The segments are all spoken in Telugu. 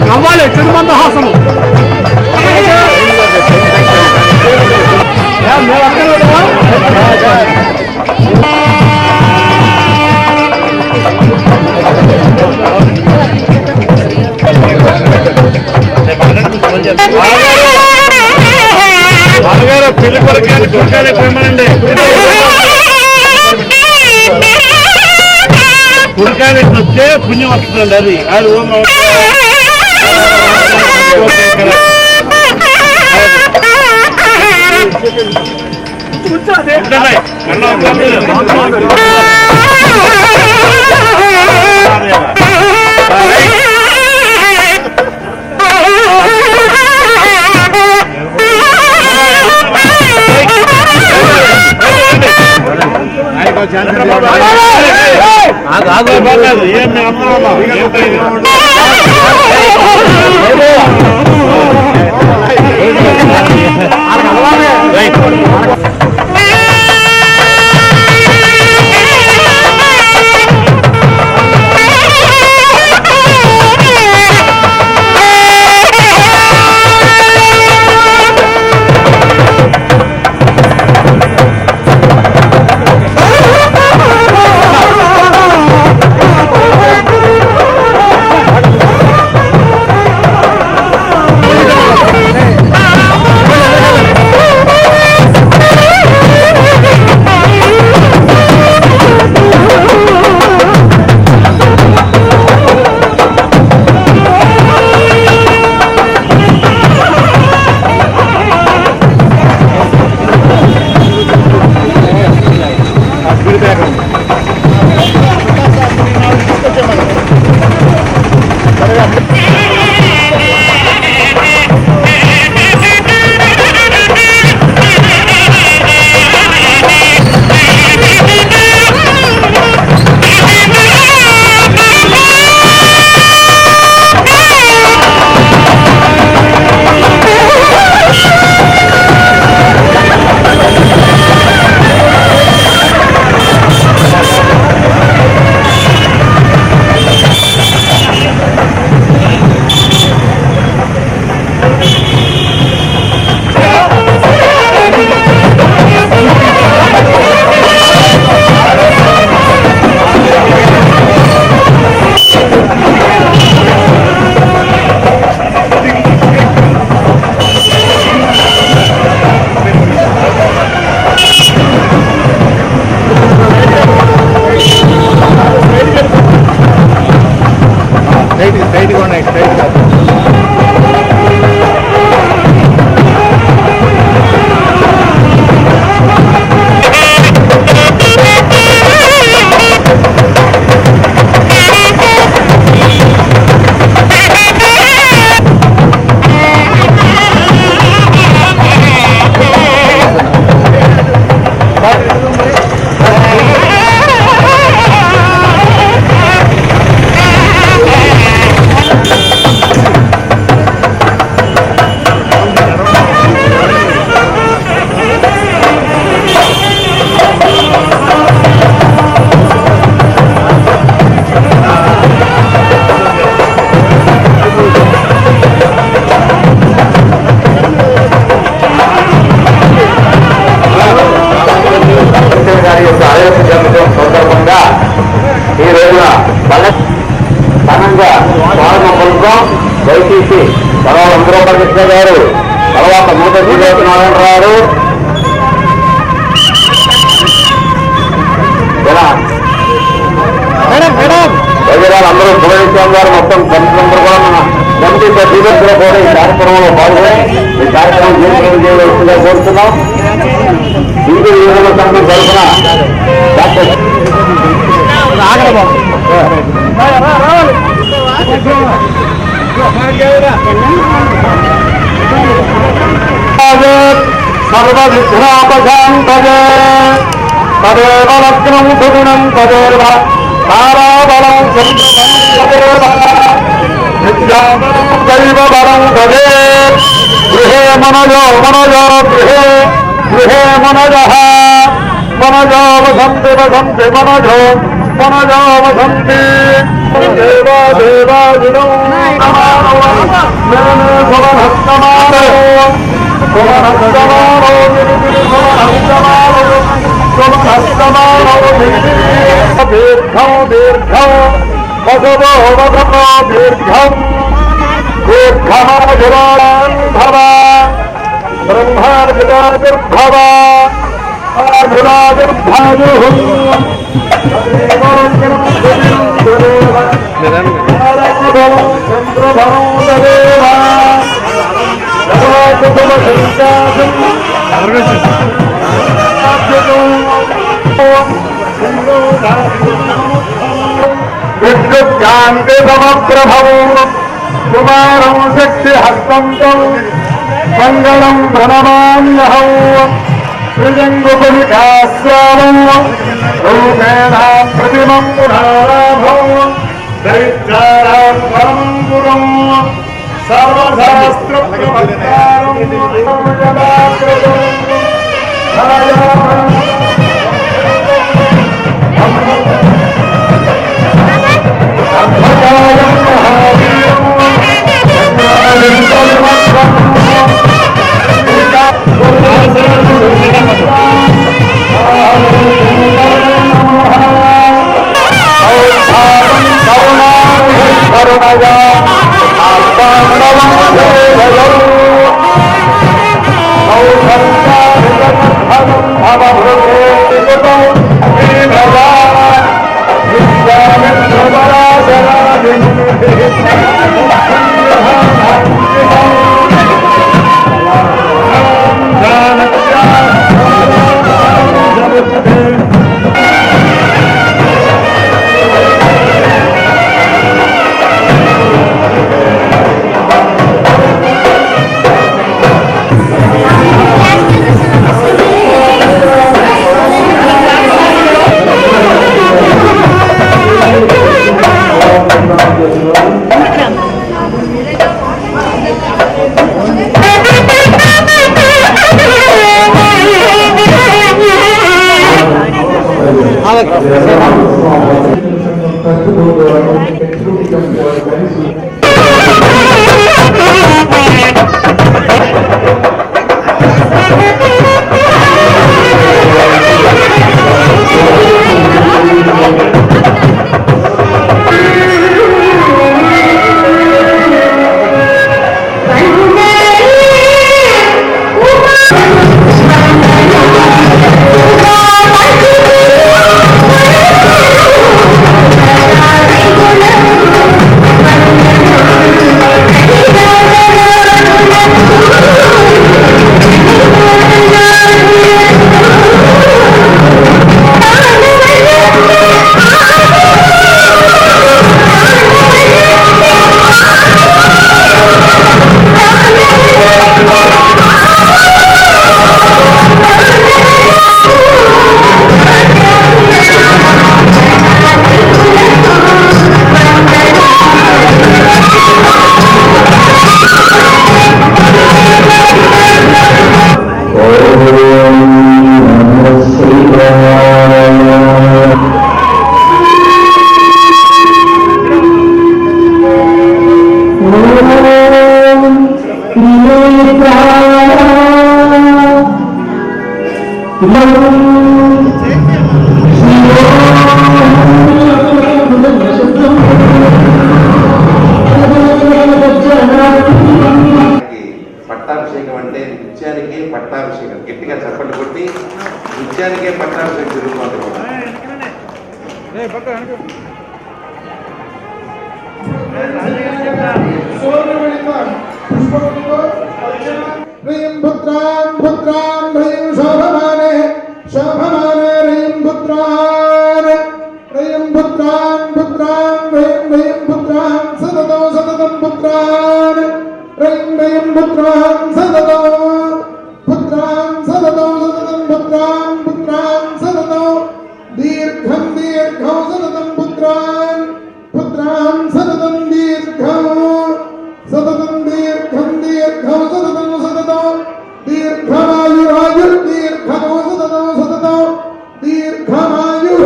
నవ్వాలి చిరుమందహాసము బాగారు పెళ్లి కొరకాన్ని కొరకాలి ప్రేమనండి కుడికాయ వస్తే పుణ్యం వస్తుందండి అది వెంకటేశ్వర గారు, తర్వాత మూతటి నారాయణరావు ప్రజలు అందరూ శుభేశ్వరం గారు మొత్తం కమిషనర్ కూడా మన కమిటీ సభ్యులందరూ కూడా ఈ కార్యక్రమంలో పాల్గొని ఈ కార్యక్రమం జీవితం చేయవలసిందిగా కోరుతున్నాం. హిందూ యువజన సంఘం తరఫున డాక్టర్ సర్వవిఘ్నాపశాంతయే తదేవ లగ్నం సుగుణం తదేవ తారాబలం దైవ బలం తదే గృహే మనజో మనజో గృహే గృహే మనజ మనజో వసంతి వసంతి మనజో మనజో వసంతి దేవా దేవాదినో సుమహస్తమానో సుమహస్తమానో సుమహస్తమానో సుమహస్తమానో దీర్ఘం దీర్ఘం వసవో వసవో దీర్ఘం దీర్ఘమాజురాన్ భవ బ్రహ్మార్జితాదుర్భవ ఆధురాదుర్భాజు విద్యుత్కాంతి సమప్రభం కుమారం శక్తి హస్తం మంగళం ప్రణమామ్యహం త్రిజంగుకులికాశ్రావం రూపేణ ప్రతిమం పునరాభం దైత్యారాం పరమం గురం సర్వశాస్త్ర ప్రవక్తారం నిత్యానికే పట్టాభిషేకం జరుగుతుంది. హ్రీం పుత్రాన్ పుత్రాన్ హ్రీం శోభమానే శోభమానే హ్రీం పుత్రాన్ హ్రీం పుత్రాన్ పుత్రాన్ హ్రీం హ్రీం పుత్రాన్ సతతం సతతం పుత్రాన్ హ్రీం హ్రీం పుత్రాన్ సతతం పుత్రాన్ సతతం సతతం పుత్రాన్ పుత్రాన్ సతతం దీర్ఘం దీర్ఘం సతతం పుత్రాన్ పుత్రాన్ సతతం దీర్ఘం సతతం దీర్ఘం దీర్ఘం సతతం సతతం దీర్ఘమాయురాయు దీర్ఘం సతతం సతతం దీర్ఘమాయు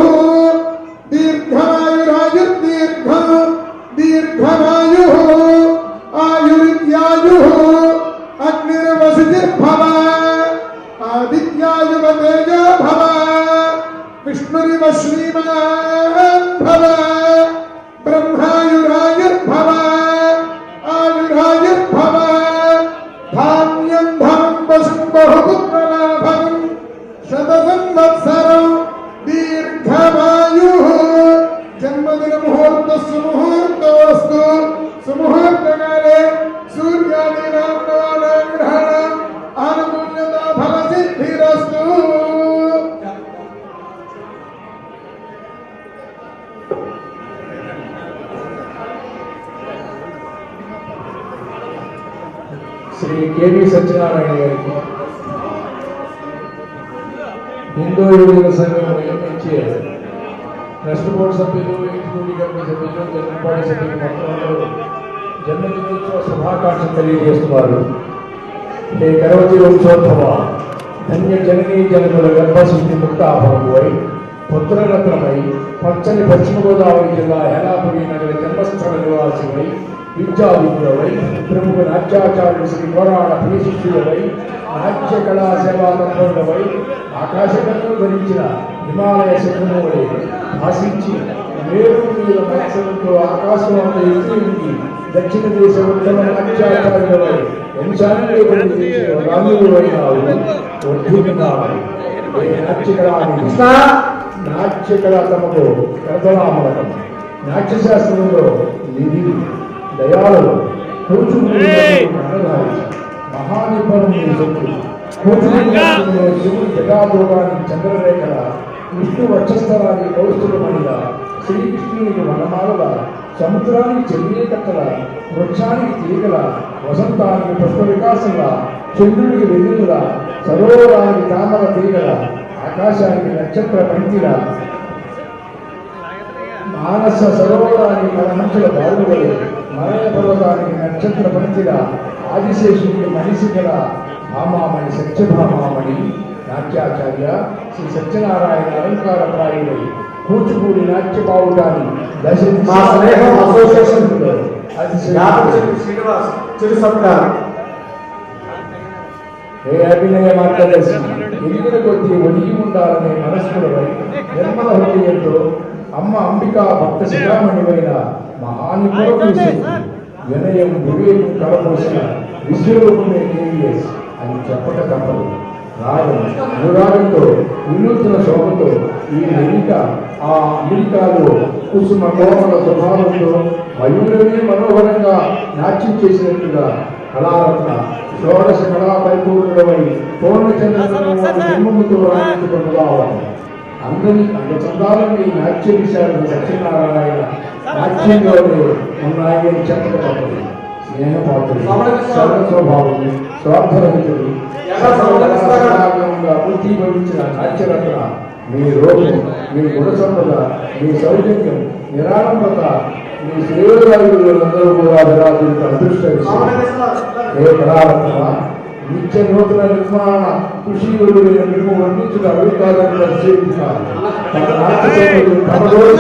దీర్ఘమాయురాయు దీర్ఘం దీర్ఘమాయు ఆయురిత్యాయు అగ్నిర్వసితిర్భవ ఆదిత్యాయువ తేజో భవ విష్ణురివ శ్రీమాన్ భవ బ్రహ్మాయురాయుర్భవ ఆయురాయుర్భవ ధాన్యం ధనం పశుం బహుపుత్రలాభం శత సంవత్సరం దీర్ఘమాయు జన్మదిన ముహూర్త సుముహూర్తోస్తు సుముహూర్తకాలే సూర్యాదీనాం నవానాం గ్రహాణాం ఆనుకూల్యతా ఫల సిద్ధిరస్తు. శ్రీ కేవీ సత్యనారాయణ గారికి హిందూ యువజన సంఘం నియమించే ట్రస్ట్ బోర్డు సభ్యులు, ఎగ్జిక్యూటివ్ కమిటీ సభ్యులు, జనరల్ బాడీ సభ్యులు మొత్తం జన్మదినోత్సవ శుభాకాంక్షలు తెలియజేస్తున్నారు. హే గర్వతి వంశోద్భవ ధన్య జననీ జనకుల గర్భశుద్ధి ముక్తాభవై పుత్రరత్నమై పచ్చని పశ్చిమ గోదావరి జిల్లా హేలాపురి నగర జన్మస్థల నివాసివై విద్యాధికులవై ప్రముఖ నాట్యాచార్యుడు శ్రీ కోరాడ ప్రియశిష్యులవై నాట్య కళా సేవా తత్పరులవై ఆకాశగంగను ధరించిన హిమాలయ శిఖరములై భాషించి మేరు నీల మత్సరంతో ఆకాశం అంత ఎత్తి ఉండి దక్షిణ దేశ ఉత్తమ నాట్యాచార్యులవై వంశాన్ని రాములైనావు వర్ధిల్లినావు. నాట్యకళ తమకు కరతలామలకం. నాట్యశాస్త్రంలో నిధి దయాళులు కూర్చుని మహానిపుణం కూర్చుని శివుడి జటాదూరానికి చంద్రరేఖల, విష్ణు వక్షస్థలానికి కౌస్తుభమణిల, శ్రీకృష్ణునికి వనమాలల, సముద్రానికి చంద్రీకత్తల, వృక్షానికి తీగల, వసంతానికి పుష్ప వికాసంల, చంద్రుడికి వెన్నుల, సరోవరానికి తామర తీగల, ఆకాశానికి నక్షత్ర పంక్తిల, మానస సరోవరానికి పరమంచుల బాలువలే, మరణ పర్వతానికి నక్షత్ర పంక్తిల, ఆదిశేషుడికి మనిషికల భామామణి సత్యభామామణి నాట్యాచార్య శ్రీ సత్యనారాయణ అలంకార ప్రాయుడై కూచిపూడి నాట్య బావుటాన్ని ఏ అభినయ మార్గదర్శి ఎదిగిన కొద్దీ ఒడిగి ఉండాలనే మనస్కులపై నిర్మల హృదయంతో అమ్మ అంబికా భక్త శిఖామణివైన మహానిపుణుడు వినయం వివేకం కలపోసిన విశ్వరూపమే కేవీఎస్ అని చెప్పక తప్పదు. రాగం అనురాగంతో వినూత్న శోభతో ఈ వెనుక ఆ అమెరికాలో కుసుమ కోమల స్వభావంతో మయూరమే మనోహరంగా నాట్యం చేసినట్టుగా కళారత్న షోడశ కళా పరిపూర్ణమై పూర్ణచంద్రముతో రాయించుకున్నదావాలి. అందరి అందచందాలని నాట్య విషయాలను సత్యనారాయణ నాట్యంలోనే ఉన్నాయని చెప్పక తప్పదు. స్నేహపాత్రుడు, సరళ స్వభావుడు, స్వార్థరహితుడు, అభివృద్ధి భవించిన నాట్యరత్న మీ రూపం, మీ గుణ సంపద, మీ సౌజన్యం, నిరాడంబరత, మీ శ్రేయోదాయులందరూ కూడా విరాజులకు అదృష్ట విషయం. ఏ కళారత్న నిత్య నూతన నిర్మాణ కృషియుడు మేము వర్ణించిన అభివృద్ధాలను పరిశీలించాలి.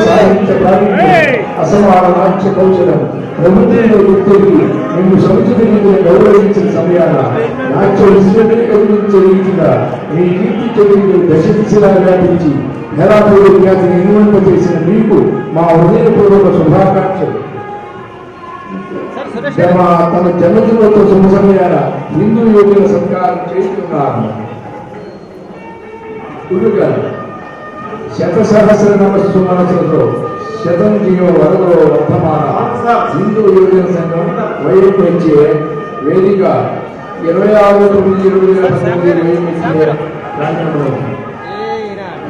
సాహిత్య ప్రావీణ్యం, అసమాన నాట్య కౌశలం ప్రభుత్వంలో గుర్తించి మేము సముచిత రీతిని గౌరవించిన సమయాన నాట్య విశ్వని కౌలించే రీతిగా మీ కీర్తి చర్యలు దశ దిశలా వ్యాపించి హేలాపూరి ఖ్యాతిని ఇన్వంప చేసిన మీకు మా హృదయపూర్వక శుభాకాంక్షలు. తన జన్మదినోత్సవ శుభ సమయాన హిందూ యోగుల సత్కారం చేస్తున్నారు. ఉరుగాలి శత సహస్ర నమస్సు మనసులతో శతం జీవ వరదో వర్తమాన హిందూ యువజన సంఘం వైఎంహెచ్ఏ వేదిక 26/9/2019 ప్రాంగణంలో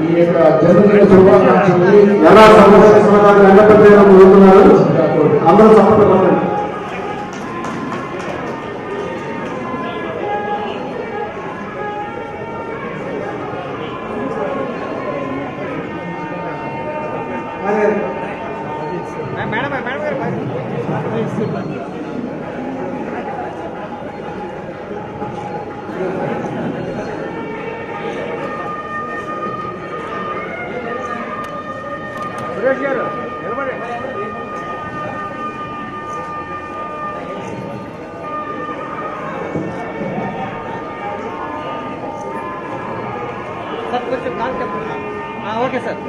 ఈ యొక్క జన్మదిన శుభాకాంక్షలు ఎలా సమస్య వెంకటేశ్వర ముందున్నారు అందరూ సమర్పణ సురేష్ గారు నిలబడి సార్ కొంచెం కాల్ చెప్పండి. Okay sir.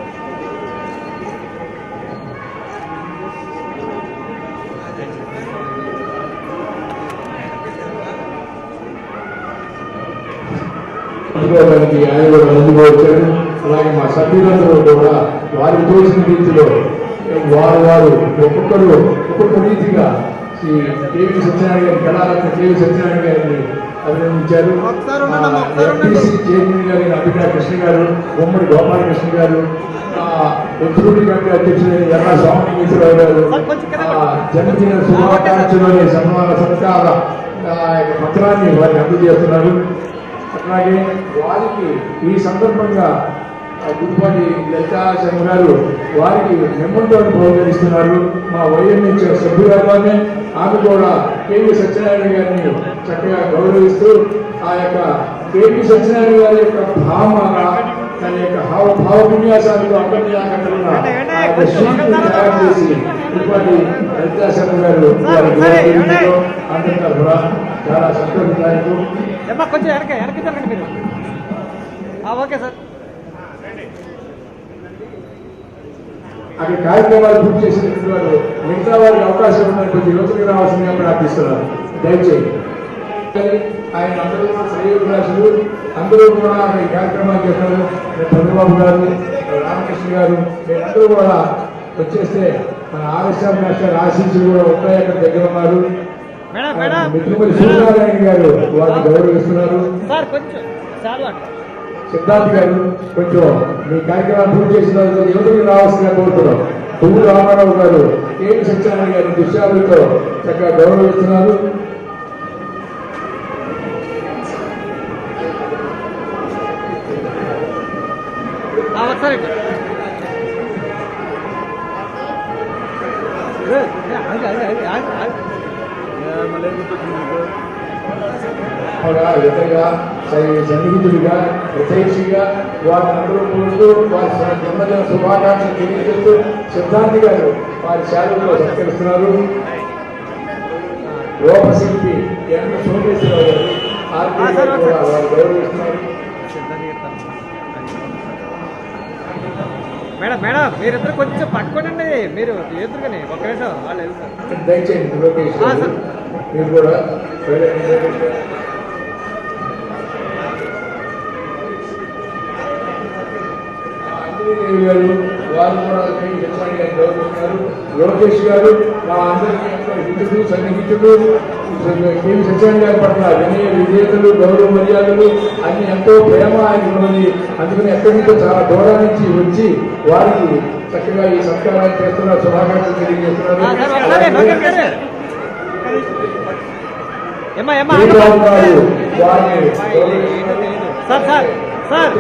అందుకోవడానికి ఆయన కూడా ముందుకు వచ్చారు. అలాగే మా సభ్యులందరూ కూడా వారికి తోచిన రీతిలో వారు ఒక్కొక్క రీతిగా శ్రీ కేవీ సత్యనారాయణ గారి కళారత్న కేవీ సత్యనారాయణ గారిని అభినందించారు. ఎంపీసీ చైర్మన్ గారైన అభికా కృష్ణ గారు, బొమ్మడి గోపాలకృష్ణ గారు, ఉత్తరుడి కమిటీ అధ్యక్షుడైన ఎర్ర స్వామిశ్వరరావు గారు, జన్మదిన శుభాకాంక్షలోని సన్మాన సత్కార పత్రాన్ని వారికి అందజేస్తున్నారు. అట్లాగే వారికి ఈ సందర్భంగా గుడిపాటి లలితా శర్మ గారు వారికి మెమంటో బహుకరిస్తున్నారు. మా వైఎంహెచ్ సభ్యురాలనే ఆమె కూడా కేవీ సత్యనారాయణ గారిని చక్కగా గౌరవిస్తూ ఆ యొక్క కేవీ సత్యనారాయణ గారి యొక్క భావన తన యొక్క భావ విన్యాసాలకు అందరినీ తయారు చేసి గుడిపాటి లలితా శర్మ గారు అందరి తరఫున చాలా సంతోషదాయకం. కొంచెం వెనక జరగండి మీరు. Okay sir. అక్కడ కార్యక్రమాలు పూర్తి చేసినటువంటి వారు మిగతా వారికి అవకాశం ఉందని కొద్ది యువతకు రావాల్సిందిగా ప్రార్థిస్తున్నారు. దయచేసి ఆయన అందరూ శ్రేయోభిలాషులు అందరూ కూడా ఈ కార్యక్రమాలు చేస్తున్నారు. చంద్రబాబు గారు, రామకృష్ణ గారు మీరందరూ కూడా వచ్చేస్తే మన ఆర్ఎస్ఆర్ మాస్టర్ ఆశీస్సులు కూడా ఉంటాయి. అక్కడ దగ్గర ఉన్నారు. మిత్రుమతి సూర్యనారాయణ గారు వారిని గౌరవిస్తున్నారు. సిద్ధార్థ్ గారు కొంచెం మీ కార్యక్రమాన్ని పూర్తి చేసిన యువతకు రావాల్సిందిగా కోరుతున్నాం. పువ్వు రామారావు గారు కేవీ సత్యనారాయణ గారి దృశ్యాలతో చక్కగా గౌరవిస్తున్నారు. ఇతరుగా సన్నిహితుడిగా హితైషిగా వారిని అందరూ కోరుతూ వారి జన్మదిన శుభాకాంక్షలు తెలియజేస్తూ సిద్ధాంతి గారు వారి శాలలో సత్కరిస్తున్నారు. లోపశిల్పి ఎన్ సోమేశ్వరరావు గారు ఆర్కే గారు కూడా వారు గౌరవిస్తున్నారు. మేడం మీరిద్దరు కొంచెం పట్టుకోండి. మీరు ఎదురుగానే ఒక్క నిమిషం వాళ్ళు వెళ్తారు. దయచేయండి లోకేష్ మీరు కూడా గారు వారు కూడా గౌరవిస్తున్నారు. లోకేష్ గారు మా అందరికీ హితుడు సన్నిహితుడు కేవీ సత్యనారాయణ గారి పట్ల వినయ విధేయతలు గౌరవ మర్యాదలు అన్ని ఎంతో ప్రేమ ఆయన ఉన్నది. అందుకని ఎక్కడి నుంచో చాలా దూరం నుంచి వచ్చి వారికి చక్కగా ఈ సత్కారాలు చేస్తున్నారు. శుభాకాంక్షలు తెలియజేస్తున్నారు.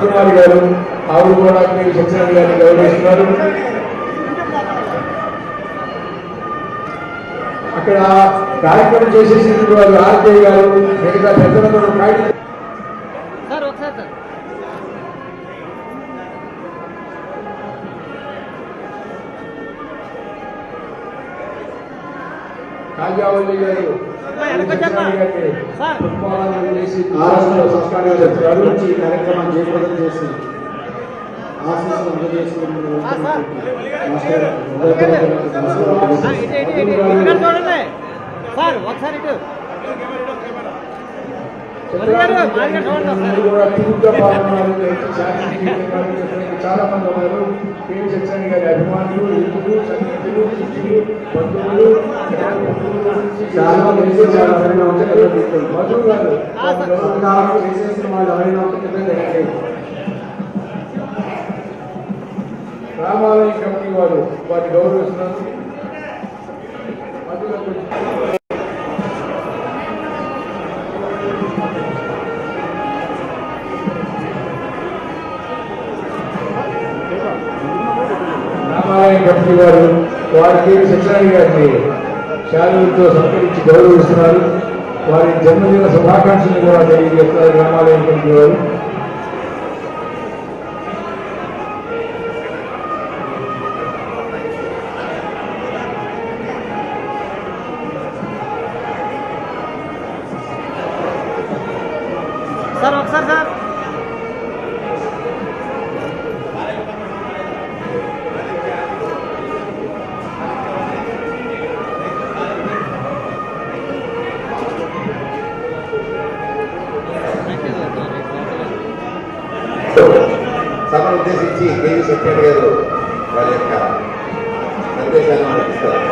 కుమారి గారు ఆవిడ కూడా కేవీ సత్యనారాయణ గారిని గౌరవిస్తున్నారు. అక్కడ కార్యక్రమం చేసేసినటువంటి వారు ఆర్కే గారు మిగతా పెద్దలందరూ కాజావల్లి గారు చేసి సంస్కారాలు చెప్తున్నారు. ఈ కార్యక్రమం జయప్రదం చేసి ఆశీస్సులు అందజేసి మీరు కూడా తిరుగుగా పాల్గొన్నారు. చాలా మంది ఉన్నారు. పేరు సత్యనారాయణ గారి అభిమానులు, హిందువులు, సన్నిహితులు, శిష్యులు, బంధువులు, చాలా మంది మధు గారు రామాలయ కమిటీ వారు వారిని గౌరవిస్తున్నారు. మధు గారు రామాలయ కమిటీ వారు వారికి సత్యనారాయణ గారిని శాలువులతో సత్కరించి గౌరవిస్తున్నారు. వారి జన్మదిన శుభాకాంక్షలు కూడా తెలియజేస్తారు రామాలయ కమిటీ వారు. సార్ ఒకసారి సార్ సభను ఉద్దేశించి కేవీ సత్యనారాయణ గారు వారి యొక్క సందేశాలను అందిస్తారు.